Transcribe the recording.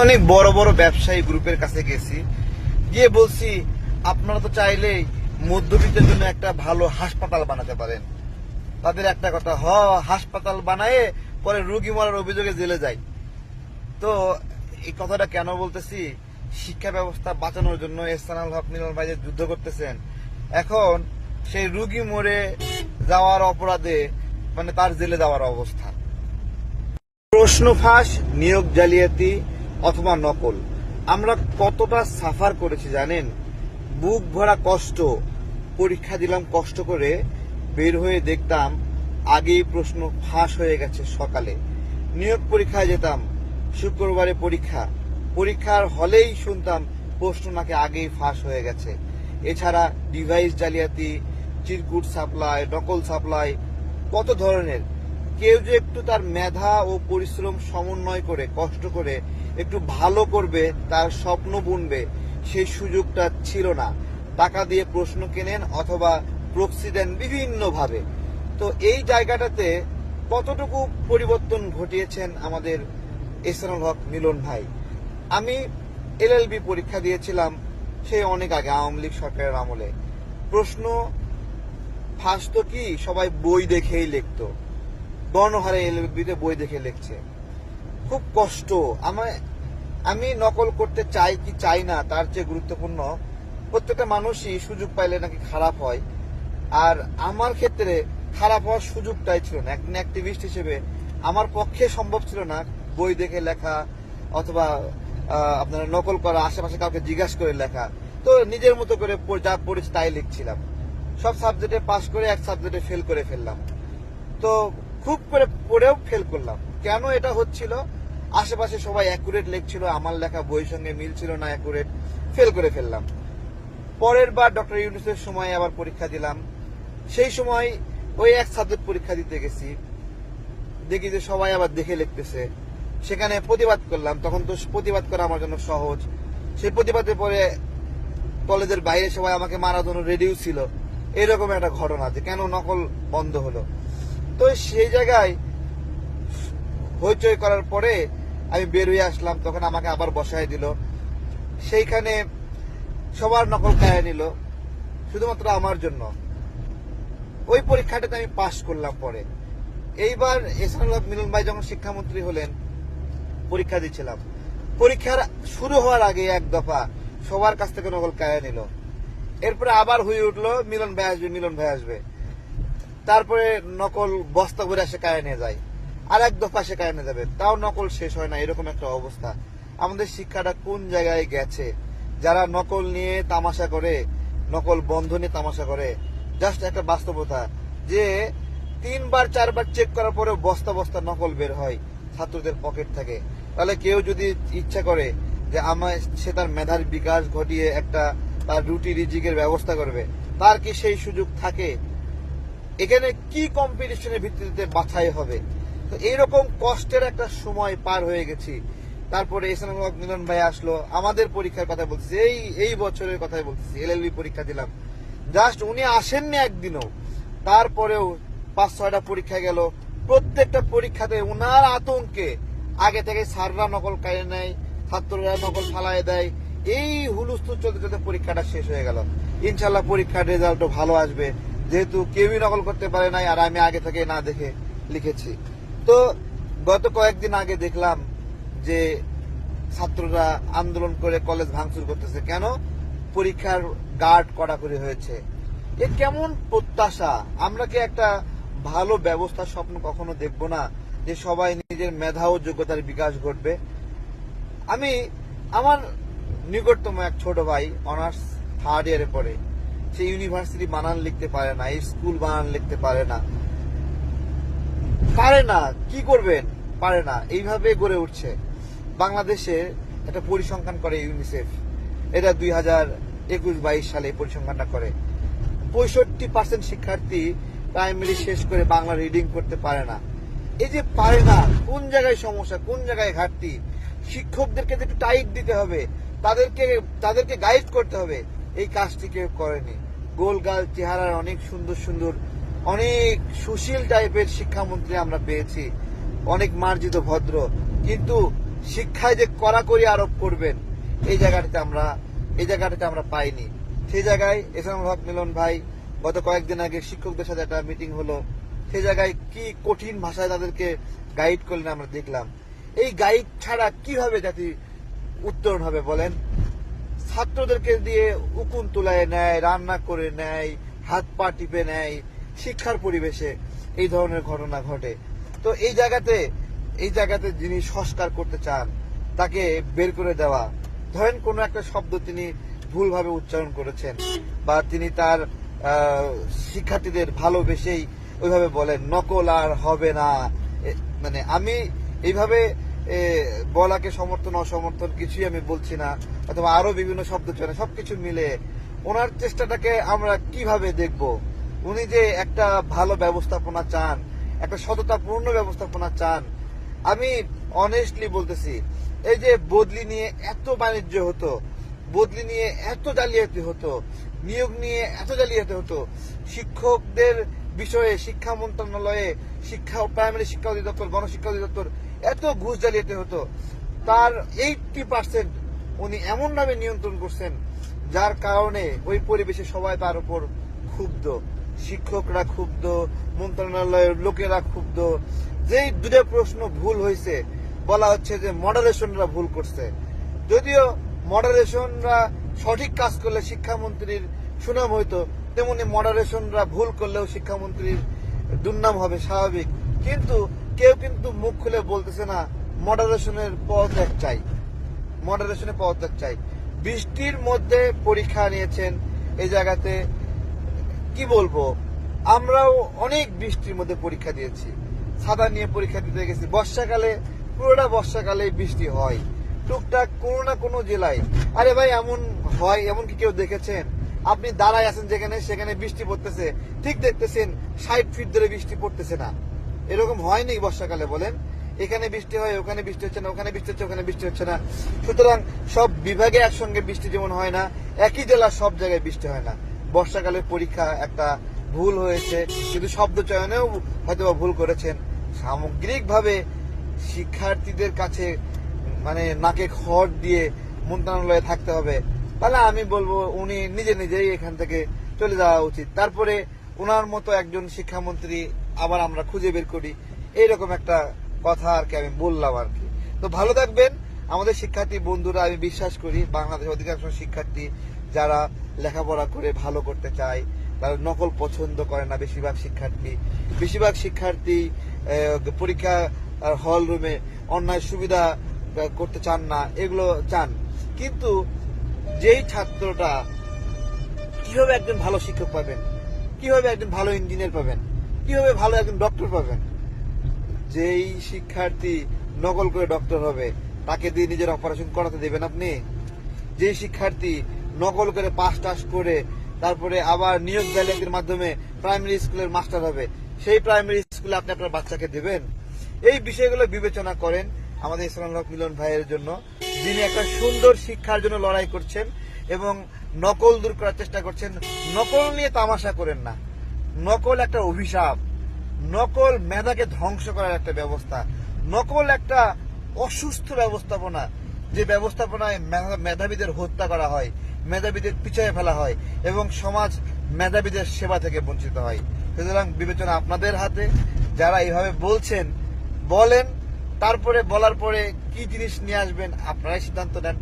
অনেক বড় বড় ব্যবসায়ী গ্রুপের কাছে গেছি, গিয়ে বলছি আপনারা তো চাইলেই মধ্যবিত্তের জন্য একটা ভালো হাসপাতাল বানাতে পারেন। তাদের একটা কথা, হাসপাতাল বানায় পরে রুগী মরার অভিযোগে জেলে যায়। তো এই কথাটা কেন বলতেছি, শিক্ষা ব্যবস্থা বাঁচানোর জন্য এহসানুল হক মিলন ভাই যে যুদ্ধ করতেছেন, এখন সেই রুগী মরে যাওয়ার অপরাধে মানে তার জেলে যাওয়ার অবস্থা। প্রশ্ন ফাঁস, নিয়োগ জালিয়াতি অথবা নকল, আমরা কতটা সাফার করেছি জানেন? বুক ভরা কষ্ট, পরীক্ষা দিলাম কষ্ট করে, বের হয়ে দেখতাম আগেই প্রশ্ন ফাঁস হয়ে গেছে সকালে। নিয়োগ পরীক্ষায় যেতাম, শুক্রবারে পরীক্ষার হলেই শুনতাম প্রশ্ন নাকি আগেই ফাঁস হয়ে গেছে। এছাড়া ডিভাইস জালিয়াতি, চিরকুট সাপ্লাই, নকল সাপ্লাই, কত ধরনের। কেউ যে একটু তার মেধা ও পরিশ্রম সমন্বয় করে কষ্ট করে একটু ভালো করবে, তার স্বপ্ন বুনবে, সেই সুযোগটা ছিল না। টাকা দিয়ে প্রশ্ন কেনেন অথবা প্রক্সি দেন বিভিন্ন ভাবে। তো এই জায়গাটাতে কতটুকু পরিবর্তন ঘটিয়েছেন আমাদের এহসানুল হক মিলন ভাই। আমি এলএলবি পরীক্ষা দিয়েছিলাম সেই অনেক আগে, আওয়ামী লীগ সরকারের আমলে। প্রশ্ন ফাঁস তো কি, সবাই বই দেখেই লিখতো, গণহারে এলএলবিতে বই দেখে লিখছে। খুব কষ্ট। আমি নকল করতে চাই কি চাই না তার চেয়ে গুরুত্বপূর্ণ, প্রত্যেকটা মানুষই সুযোগ পাইলে নাকি খারাপ হয়। আর আমার ক্ষেত্রে খারাপ হওয়ার সুযোগটাই ছিল না। একজন অ্যাক্টিভিস্ট হিসেবে আমার পক্ষে সম্ভব ছিল না বই দেখে লেখা অথবা আপনারা নকল করা, আশেপাশে কাউকে জিজ্ঞাসা করে লেখা। তো নিজের মতো করে যা পড়েছি তাই লিখছিলাম। সব সাবজেক্টে পাস করে এক সাবজেক্টে ফেল করে ফেললাম। তো খুব করে পড়েও ফেল করলাম। কেন এটা হচ্ছিল? আশেপাশে সবাই অ্যাকুরেট লিখছিল, আমার লেখা বইয়ের সঙ্গে মিলছিল না, অ্যাকুরেট, ফেল করে ফেললাম। পরের বার ডক্টর ইউনূসের সময় আবার পরীক্ষা দিলাম। সেই সময় ওই এক সাবজেক্ট পরীক্ষা দিতে গেছি, দেখি যে সবাই আবার দেখে লিখতেছে। সেখানে প্রতিবাদ করলাম, তখন তো প্রতিবাদ করা আমার জন্য সহজ। সেই প্রতিবাদের পরে কলেজের বাইরে সবাই আমাকে মারার জন্য রেডিও ছিল। এরকম একটা ঘটনা যে কেন নকল বন্ধ হলো। তো সেই জায়গায় হইচই করার পরে আমি বের হয়ে আসলাম, তখন আমাকে আবার বসায় দিল। সেইখানে সবার নকল খাইয়ে নিল শুধুমাত্র আমার জন্য। ওই পরীক্ষাটাতে আমি পাশ করলাম। পরে এইবার এহসানুল হক মিলন ভাই যখন শিক্ষামন্ত্রী হলেন, পরীক্ষা দিচ্ছিলাম, পরীক্ষার শুরু হওয়ার আগে এক দফা সবার কাছ থেকে নকল খাইয়ে নিল। এরপরে আবার হয়ে উঠলো মিলন ভাই আসবে। তারপরে নকল বস্তা ভরে সে কায়ে নিয়ে যায়, আর এক দফা সে কায়ে নিয়ে যাবে, তাও নকল শেষ হয় না। এরকম একটা অবস্থা। আমাদের শিক্ষাটা কোন জায়গায় গেছে? যারা নকল নিয়ে তামাশা করে, নকল বন্ধ নিয়ে তামাশা করে, জাস্ট একটা বাস্তবতা যে 3বার 4বার চেক করার পরে বস্তা বস্তা নকল বের হয় ছাত্রদের পকেট থেকে। তাহলে কেউ যদি ইচ্ছা করে যে সে তার মেধার বিকাশ ঘটিয়ে একটা তার রুটি রিজিকের ব্যবস্থা করবে, তার কি সেই সুযোগ থাকে? এখানে কি কম্পিটিশনের ভিত্তিতে বাছাই হবে? তো এইরকম কষ্টের একটা সময় পার হয়ে গেছি। তারপরে এহসানুল হক মিলন ভাই আসলো, আমাদের পরীক্ষার কথা বলতেছি, এই বছরের কথাই বলতেছি, এলএলবি পরীক্ষা দিলাম। জাস্ট উনি আসেননি একদিনও, তারপরেও 5-6টা পরীক্ষা গেল। প্রত্যেকটা পরীক্ষাতে উনার আতঙ্কে আগে থেকে স্যাররা নকল কায়ে নেয়, ছাত্ররা নকল ফালায় দেয়। এই হুলস্থুল চলতে চলতে পরীক্ষাটা শেষ হয়ে গেল। ইনশাল্লাহ পরীক্ষার রেজাল্টও ভালো আসবে, যেহেতু কেউই নকল করতে পারে নাই আর আমি আগে থেকে না দেখে লিখেছি। তো গত কয়েকদিন আগে দেখলাম যে ছাত্ররা আন্দোলন করে কলেজ ভাঙচুর করতেছে। কেন? পরীক্ষার গার্ড কড়াকড়ি হয়েছে। এ কেমন প্রত্যাশা? আমরা কি একটা ভালো ব্যবস্থা স্বপ্ন কখনো দেখব না, যে সবাই নিজের মেধা ও যোগ্যতার বিকাশ ঘটবে? আমি আমার নিকটতম এক ছোট ভাই অনার্স 3rd ইয়ারে পড়ে, সে ইউনিভার্সিটি বানান লিখতে পারে না, স্কুল বানান লিখতে পারে না। কি করবেন? পারে না। এইভাবে গড়ে উঠছে। বাংলাদেশে একটা পরিসংখ্যান করে ইউনিসেফ, এটা 2021-22 সালে পরিসংখ্যানটা করে। 65% শিক্ষার্থী প্রাইমারি শেষ করে বাংলা রিডিং করতে পারে না। এই যে পারে না, কোন জায়গায় সমস্যা, কোন জায়গায় ঘাটতি? শিক্ষকদেরকে একটু টাইট দিতে হবে, তাদেরকে গাইড করতে হবে। এই কাজটি কেউ করেনি। গোলগাল চেহারার অনেক সুন্দর সুন্দর, অনেক সুশীল টাইপের শিক্ষামন্ত্রী আমরা পেয়েছি, অনেক মার্জিত ভদ্র, কিন্তু শিক্ষায় যে কড়াকড়ি আরোপ করবেন এই জায়গাটাতে আমরা পাইনি। সেই জায়গায় এহসানুল হক মিলন ভাই গত কয়েকদিন আগে শিক্ষকদের সাথে একটা মিটিং হলো, সেই জায়গায় কি কঠিন ভাষায় তাদেরকে গাইড করলেন আমরা দেখলাম। এই গাইড ছাড়া কিভাবে জাতি উত্তরণ হবে বলেন? ছাত্রদেরকে দিয়ে উকুন তুলায় নেয়, রান্না করে নেয়, হাত পা টিপে নেয়, শিক্ষার পরিবেশে এই ধরনের ঘটনা ঘটে। তো এই জায়গাতে যিনি সংস্কার করতে চান তাকে বের করে দেওয়া, ধরেন কোনো একটা শব্দ তিনি ভুলভাবে উচ্চারণ করেছেন বা তিনি তার শিক্ষার্থীদের ভালোবেসেই ওইভাবে বলেন নকল আর হবে না, মানে আমি এইভাবে বলাকে সমর্থন অসমর্থন কিছুই আমি বলছি না, অথবা আরো বিভিন্ন শব্দ চলে, সবকিছু মিলে ওনার চেষ্টাটাকে আমরা কিভাবে দেখব? উনি যে একটা ভালো ব্যবস্থাপনা চান, একটা সততাপূর্ণ ব্যবস্থাপনা চান। আমি অনেস্টলি বলতেছি, এই যে বদলি নিয়ে এত বাণিজ্য হতো, বদলি নিয়ে এত জালিয়াতি হতো, নিয়োগ নিয়ে এত জালিয়াতি হতো, শিক্ষকদের বিষয়ে শিক্ষা মন্ত্রণালয়ে প্রাইমারি শিক্ষা অধিদপ্তর, গণশিক্ষা অধিদপ্তর এত ঘুষ জালিয়াতি হতো, তার 80% উনি এমন ভাবে নিয়ন্ত্রণ করছেন যার কারণে ওই পরিবেশে সবাই তার উপর ক্ষুব্ধ, শিক্ষকরা ক্ষুব্ধ, মন্ত্রণালয়ের লোকেরা ক্ষুব্ধ। যেই দুটো প্রশ্ন ভুল হয়েছে বলা হচ্ছে যে মডারেশনরা ভুল করছে, যদিও মডারেশনরা সঠিক কাজ করলে শিক্ষামন্ত্রীর সুনাম হইতো, তেমনি মডারেশনরা ভুল করলেও শিক্ষামন্ত্রীর দুর্নাম হবে স্বাভাবিক। কিন্তু কেউ কিন্তু মুখ খুলে বলতেছে না মডারেশনের পদত্যাগ চাই, মডারেশনের পদত্যাগ চাই। বৃষ্টির মধ্যে পরীক্ষা নিয়েছেন এই জায়গাতে, কি বলবো, আমরাও অনেক বৃষ্টির মধ্যে পরীক্ষা দিয়েছি, ছাতা নিয়ে পরীক্ষা দিতে গেছি। বর্ষাকালে, পুরোটা বর্ষাকালে বৃষ্টি হয় টুকটাক কোনো না কোনো জেলায়। আরে ভাই এমন হয়, এমন কি কেউ দেখেছেন? আপনি দাঁড়ায় আছেন যেখানে, সেখানে বৃষ্টি পড়তেছে, ঠিক দেখতেছেন 60 ফিট ধরে বৃষ্টি পড়তেছে না। এরকম হয়নি বর্ষাকালে বলেন? এখানে বৃষ্টি হয়, ওখানে বৃষ্টি হচ্ছে না, ওখানে বৃষ্টি হচ্ছে, ওখানে বৃষ্টি হচ্ছে না। সুতরাং সব বিভাগে একসঙ্গে বৃষ্টি যেমন হয় না, একই জেলার সব জায়গায় বৃষ্টি হয় না। বর্ষাকালের পরীক্ষা একটা ভুল হয়েছে, কিন্তু শব্দ চয়নেও হয়তো ভুল করেছেন। সামগ্রিকভাবে শিক্ষার্থীদের কাছে মানে নাকে খড় দিয়ে মন্ত্রণালয়ে থাকতে হবে, তাহলে আমি বলবো উনি নিজেই এখান থেকে চলে যাওয়া উচিত। তারপরে ওনার মতো একজন শিক্ষামন্ত্রী আবার আমরা খুঁজে বের করি, এইরকম একটা কথা আর কি আমি বললাম আর কি। তো ভালো থাকবেন আমাদের শিক্ষার্থী বন্ধুরা। আমি বিশ্বাস করি বাংলাদেশের অধিকাংশ শিক্ষার্থী যারা লেখাপড়া করে ভালো করতে চায়, তারা নকল পছন্দ করে না। বেশিরভাগ শিক্ষার্থী পরীক্ষা হল রুমে অন্যায় সুবিধা করতে চান না, এগুলো চান। কিন্তু যেই ছাত্রটা কিভাবে একজন ভালো শিক্ষক পাবেন, কিভাবে একজন ভালো ইঞ্জিনিয়ার পাবেন, কিভাবে ভালো একজন ডক্টর পাবেন? যেই শিক্ষার্থী নকল করে ডক্টর হবে তাকে দিয়ে নিজের অপারেশন করাতে দেবেন আপনি? যেই শিক্ষার্থী নকল করে পাস টাস করে তারপরে আবার নিয়োগ জালিয়াতির মাধ্যমে প্রাইমারি স্কুলের মাস্টার হবে, সেই প্রাইমারি স্কুলে আপনি আপনার বাচ্চাকে দেবেন? এই বিষয়গুলো বিবেচনা করেন আমাদের এহসানুল হক মিলন ভাইয়ের জন্য, যিনি একটা সুন্দর শিক্ষার জন্য লড়াই করছেন এবং নকল দূর করার চেষ্টা করছেন। নকল নিয়ে তামাশা করেন না, নকল একটা অভিশাপ, নকল মেধাকে ধ্বংস করার একটা ব্যবস্থা, নকল একটা অসুস্থ ব্যবস্থাপনা, যে ব্যবস্থাপনায় মেধাবীদের হত্যা করা হয়, মেধাবীদের পিছিয়ে ফেলা হয় এবং সমাজ মেধাবীদের সেবা থেকে বঞ্চিত হয়। সুতরাং বিবেচনা আপনাদের হাতে। যারা এইভাবে বলছেন বলেন, তারপরে বলার পরে কি জিনিস নিয়ে আসবেন আপনারাই সিদ্ধান্ত নেন।